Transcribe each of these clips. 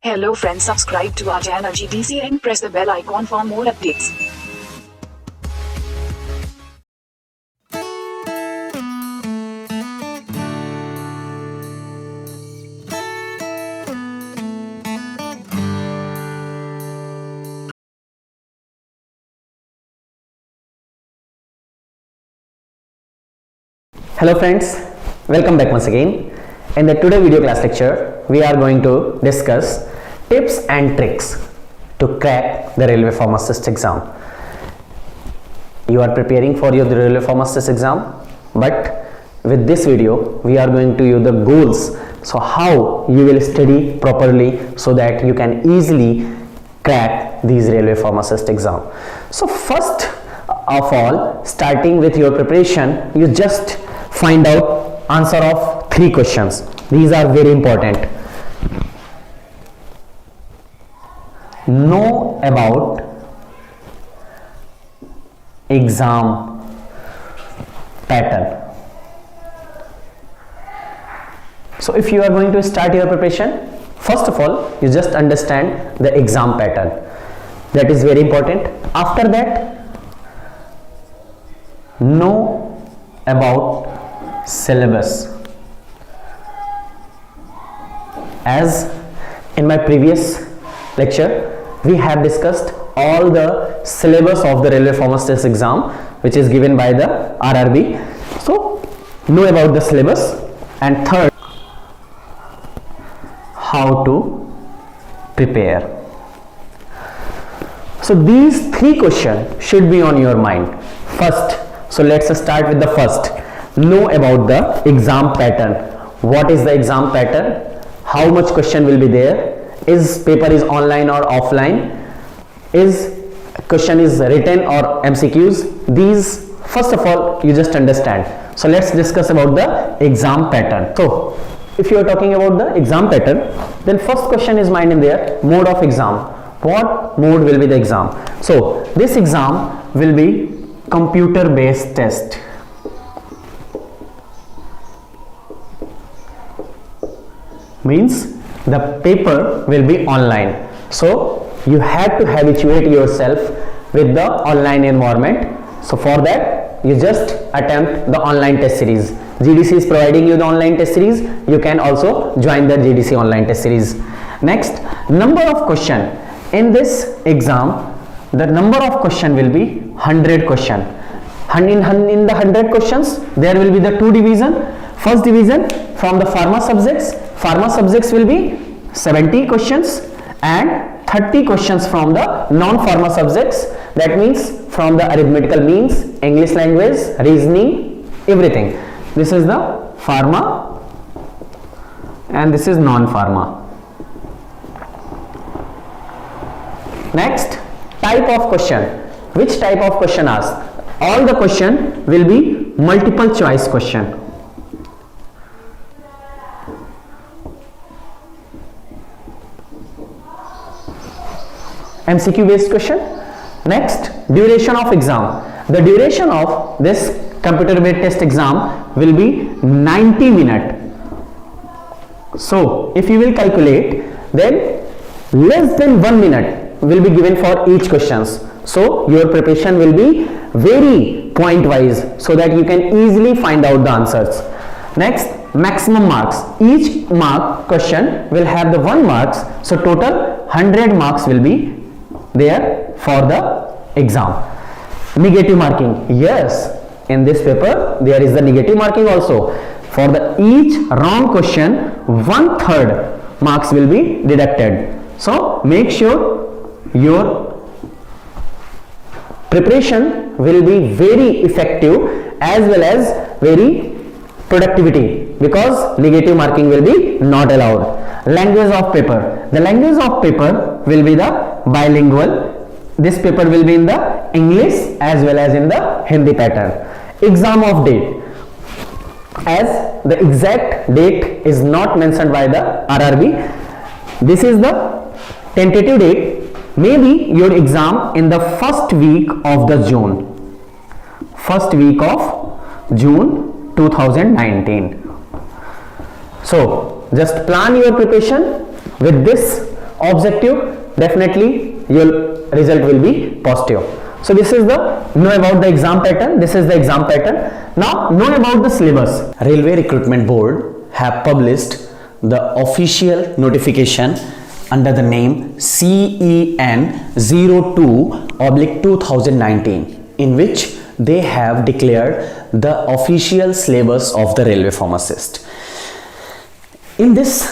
Hello friends, subscribe to our channel GTC and press the bell icon for more updates. Hello friends, welcome back once again. In the today video class lecture, we are going to discuss tips and tricks to crack the Railway Pharmacist exam. You are preparing for your Railway Pharmacist exam, but with this video, we are going to use the goals. So how you will study properly so that you can easily crack these Railway Pharmacist exam. So first of all, starting with your preparation, you just find out answer of 3 questions. These are very important. Know about exam pattern. So if you are going to start your preparation, first of all, you just understand the exam pattern. That is very important. After that, know about syllabus. As in my previous lecture, we have discussed all the syllabus of the Railway Pharmacist exam, which is given by the RRB. So know about the syllabus. And third, how to prepare. So these 3 questions should be on your mind. First, so let's start with the first. Know about the exam pattern. What is the exam pattern? How much question will be there? Is paper is online or offline? Is question is written or MCQs? These first of all you just understand. So let's discuss about the exam pattern. So if you are talking about the exam pattern, then first question is mine in there, mode of exam. What mode will be the exam? So this exam will be computer based test. Means the paper will be online. So you have to habituate yourself with the online environment. So for that, you just attempt the online test series. GDC is providing you the online test series. You can also join the GDC online test series. Next, number of question. In this exam, the number of question will be 100 question. In the 100 questions, there will be the 2 division. First division from the pharma subjects. Pharma subjects will be 70 questions and 30 questions from the non-pharma subjects. That means from the arithmetical means, English language, reasoning, everything. This is the pharma and this is non-pharma. Next, type of question. Which type of question asked? All the question will be multiple choice question. MCQ based question. Next, duration of exam. The duration of this computer based test exam will be 90 minutes. So if you will calculate, then less than 1 minute will be given for each questions. So your preparation will be very point wise so that you can easily find out the answers. Next, maximum marks. Each mark question will have the 1 marks. So total 100 marks will be there for the exam. Negative marking. Yes, in this paper there is the negative marking also. For the each wrong question, 1/3 marks will be deducted. So make sure your preparation will be very effective as well as very productivity, because negative marking will be not allowed. Language of paper. The language of paper will be the bilingual. This paper will be in the English as well as in the Hindi pattern. Exam of date. As the exact date is not mentioned by the RRB, this is the tentative date. Maybe your exam in the first week of the June. First week of June 2019. So just plan your preparation with this objective, definitely your result will be positive. So this is the know about the exam pattern. This is the exam pattern. Now know about the syllabus. Railway Recruitment Board have published the official notification under the name CEN 02/2019, in which they have declared the official syllabus of the railway pharmacist. In this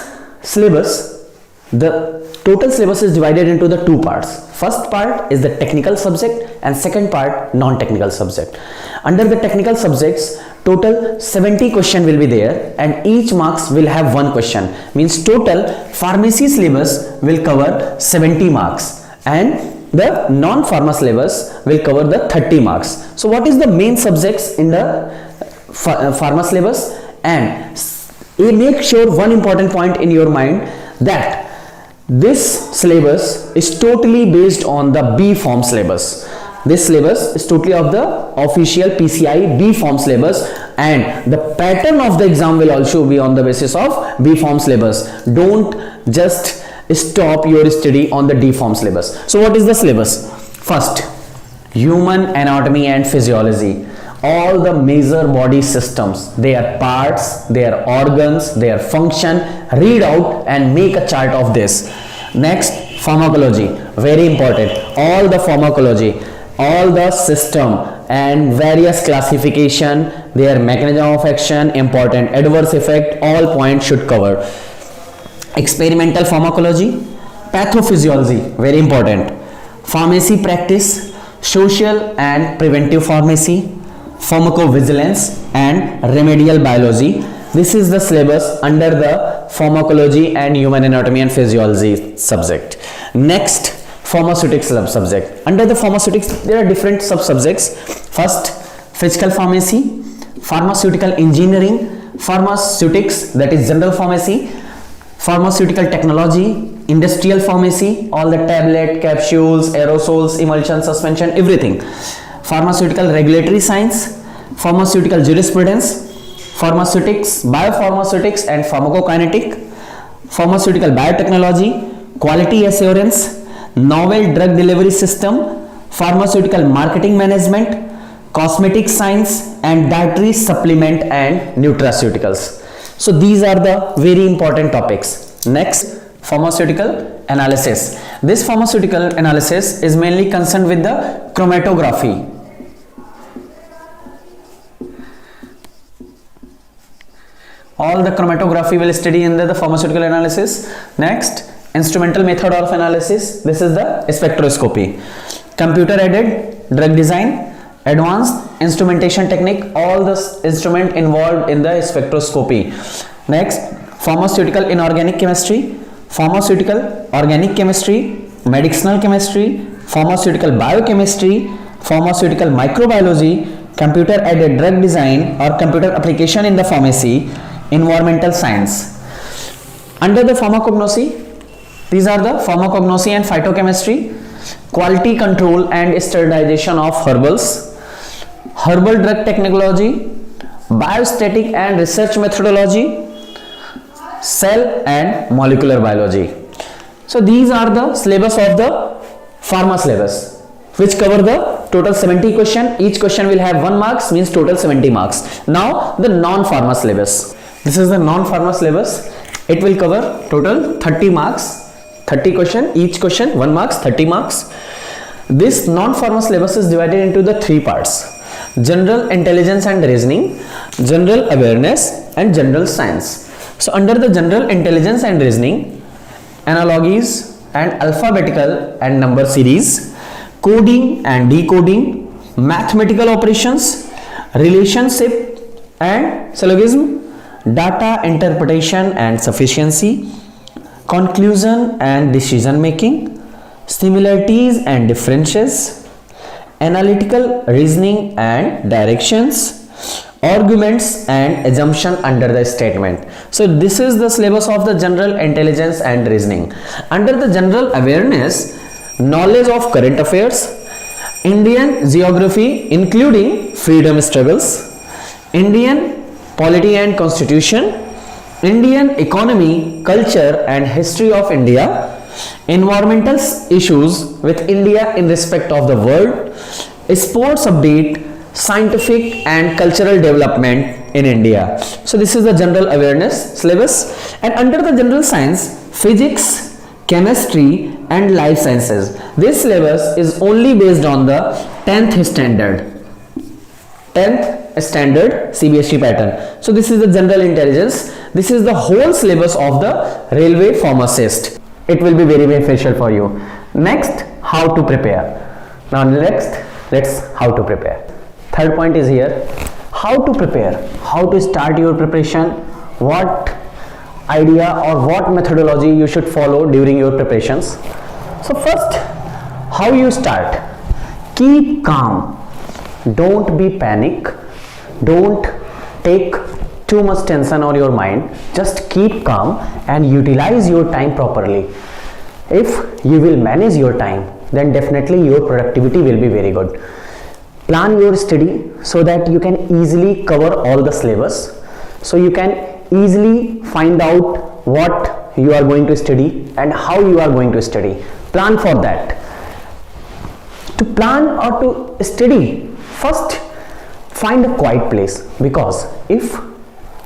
syllabus, the total syllabus is divided into the two parts. First part is the technical subject and second part non-technical subject. Under the technical subjects, total 70 question will be there and each marks will have one question. Means total pharmacy syllabus will cover 70 marks and the non-pharma syllabus will cover the 30 marks. So what is the main subjects in the pharma syllabus? And make sure one important point in your mind, that this syllabus is totally based on the B.PHARM syllabus. This syllabus is totally of the official PCI B.PHARM syllabus, and the pattern of the exam will also be on the basis of B.PHARM syllabus. Don't just stop your study on the D.PHARM syllabus. So what is the syllabus? First, human anatomy and physiology. All the major body systems, their parts, their organs, their function, read out and make a chart of this. Next, pharmacology, very important. All the pharmacology, all the system and various classification, their mechanism of action, important, adverse effect, all points should cover. Experimental pharmacology, pathophysiology, very important. Pharmacy practice, social and preventive pharmacy, pharmacovigilance and remedial biology. This is the syllabus under the pharmacology and human anatomy and physiology subject. Next, pharmaceutics subject. Under the pharmaceutics, there are different sub-subjects. First, physical pharmacy, pharmaceutical engineering, pharmaceutics, that is general pharmacy, pharmaceutical technology, industrial pharmacy, all the tablet, capsules, aerosols, emulsion, suspension, everything. Pharmaceutical regulatory science, pharmaceutical jurisprudence, pharmaceutics, biopharmaceutics and pharmacokinetic, pharmaceutical biotechnology, quality assurance, novel drug delivery system, pharmaceutical marketing management, cosmetic science and dietary supplement and nutraceuticals. So these are the very important topics. Next, pharmaceutical analysis. This pharmaceutical analysis is mainly concerned with the chromatography. All the chromatography will study in the pharmaceutical analysis. Next, instrumental method of analysis. This is the spectroscopy. Computer aided drug design, advanced instrumentation technique, all the instrument involved in the spectroscopy. Next, pharmaceutical inorganic chemistry, pharmaceutical organic chemistry, medicinal chemistry, pharmaceutical biochemistry, pharmaceutical microbiology, computer aided drug design or computer application in the pharmacy, environmental science. Under the pharmacognosy, these are the pharmacognosy and phytochemistry, quality control and sterilization of herbals, herbal drug technology, biostatic and research methodology, cell and molecular biology. So these are the syllabus of the pharma syllabus, which cover the total 70 question. Each question will have 1 marks, means total 70 marks. Now the non-pharma syllabus. This is the non-pharma syllabus. It will cover total 30 marks, 30 question, each question 1 marks, 30 marks. This non-pharma syllabus is divided into the 3 parts: general intelligence and reasoning, general awareness and general science. So under the general intelligence and reasoning, analogies and alphabetical and number series, coding and decoding, mathematical operations, relationship and syllogism, data interpretation and sufficiency, conclusion and decision making, similarities and differences, analytical reasoning and directions, arguments and assumption under the statement. So this is the syllabus of the general intelligence and reasoning. Under the general awareness, knowledge of current affairs, Indian geography including freedom struggles, Indian polity and constitution, Indian economy, culture and history of India, environmental issues with India in respect of the world, sports update, scientific and cultural development in India. So this is the general awareness syllabus, and under the general science, physics, chemistry and life sciences. This syllabus is only based on the 10th standard CBSE pattern. So this is the general intelligence. This is the whole syllabus of the Railway Pharmacist. It will be very beneficial for you. Next, how to prepare. Now let's how to prepare. Third point is here, how to prepare, how to start your preparation, what idea or what methodology you should follow during your preparations. So first, how you start. Keep calm, don't be panic, don't take too much tension on your mind, just keep calm and utilize your time properly. If you will manage your time, then definitely your productivity will be very good. Plan your study so that you can easily cover all the syllabus, so you can easily find out what you are going to study and how you are going to study. Plan for that. To plan or to study, first find a quiet place, because if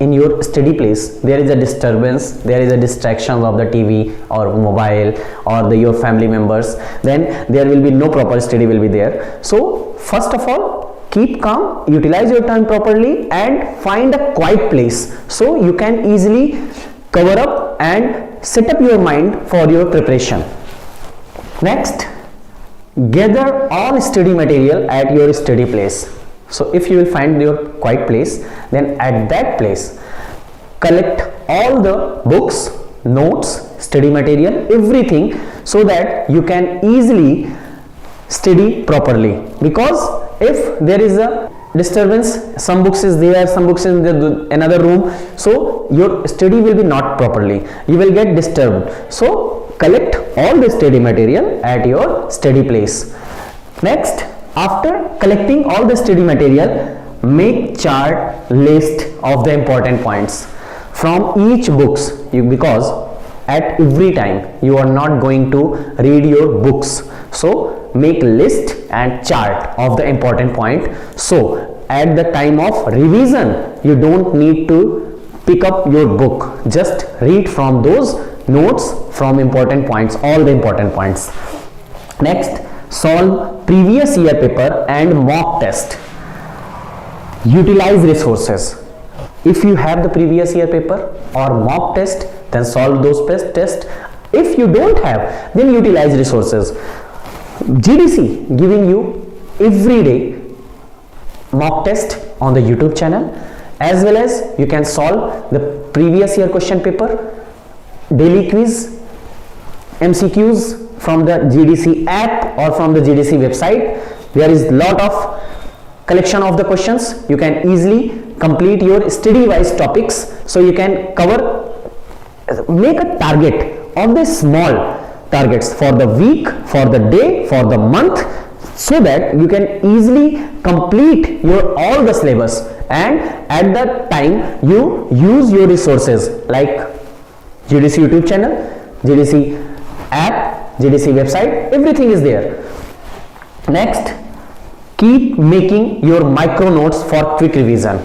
in your study place there is a disturbance, there is a distraction of the TV or mobile or your family members, then there will be no proper study will be there. So first of all, keep calm, utilize your time properly and find a quiet place so you can easily cover up and set up your mind for your preparation. Next, gather all study material at your study place. So if you will find your quiet place, then at that place collect all the books, notes, study material, everything, so that you can easily study properly. Because if there is a disturbance, some books is there, some books in another room, so your study will be not properly, you will get disturbed. So collect all the study material at your study place. Next, after collecting all the study material, make chart list of the important points from each books, because at every time you are not going to read your books. So make list and chart of the important point, so at the time of revision you don't need to pick up your book, just read from those notes from important points, all the important points. Next, solve previous year paper and mock test. Utilize resources. If you have the previous year paper or mock test, then solve those tests. If you don't have, then utilize resources. GDC giving you every day mock test on the YouTube channel, as well as you can solve the previous year question paper, daily quiz, MCQs from the GDC app or from the GDC website. There is lot of collection of the questions. You can easily complete your study wise topics, so you can cover, make a target of the small targets for the week, for the day, for the month, so that you can easily complete your all the syllabus, and at that time you use your resources like GDC YouTube channel, GDC app, GDC website, everything is there. Next, keep making your micro notes for quick revision.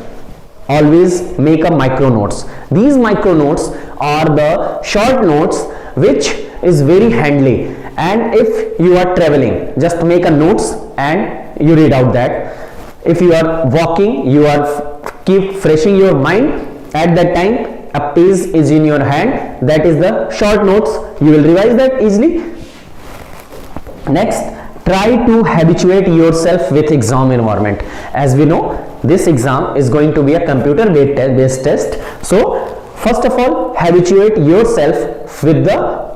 Always make a micro notes. These micro notes are the short notes which is very handy, and if you are traveling, just make a notes and you read out that. If you are walking, you are keep freshing your mind, at that time a page is in your hand, that is the short notes, you will revise that easily. Next, try to habituate yourself with exam environment. As we know, this exam is going to be a computer based test, so first of all habituate yourself with the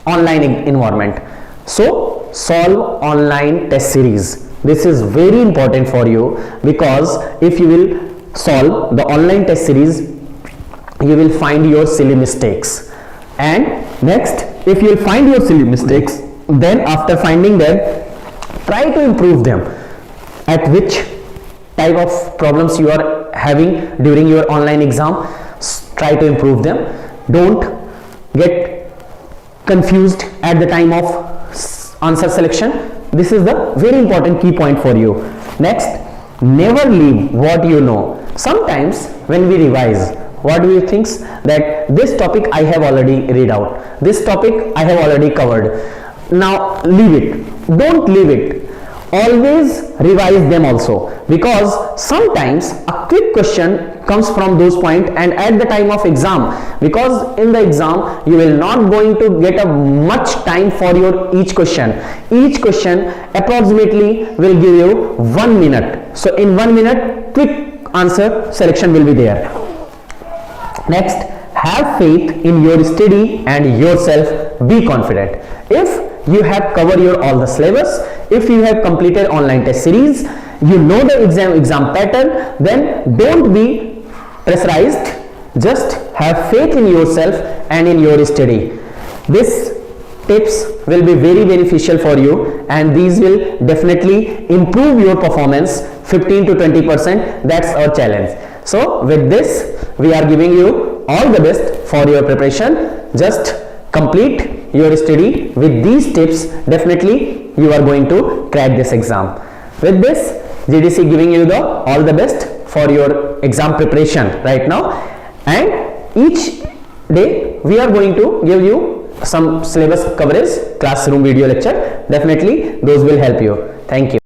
online environment. So solve online test series. This is very important for you, because if you will solve the online test series, you will find your silly mistakes. And next, if you will find your silly mistakes, then after finding them, try to improve them. At which type of problems you are having during your online exam, try to improve them. Don't get confused at the time of answer selection. This is the very important key point for you. Next, never leave what you know. Sometimes when we revise, what do you think? That this topic I have already read out, this topic I have already covered, now leave it. Don't leave it. Always revise them also, because sometimes a quick question comes from those points, and at the time of exam, because in the exam you will not going to get a much time for your each question approximately will give you 1 minute. So in 1 minute quick answer selection will be there. Next, have faith in your study and yourself. Be confident. If you have covered your all the syllabus, if you have completed online test series, you know the exam pattern, then don't be pressurized. Just have faith in yourself and in your study. These tips will be very beneficial for you, and these will definitely improve your performance 15 to 20%. That's our challenge. So with this, we are giving you all the best for your preparation. Just complete your study with these tips. Definitely you are going to crack this exam. With this, GDC giving you the all the best for your exam preparation right now, and each day we are going to give you some syllabus coverage classroom video lecture. Definitely those will help you. Thank you.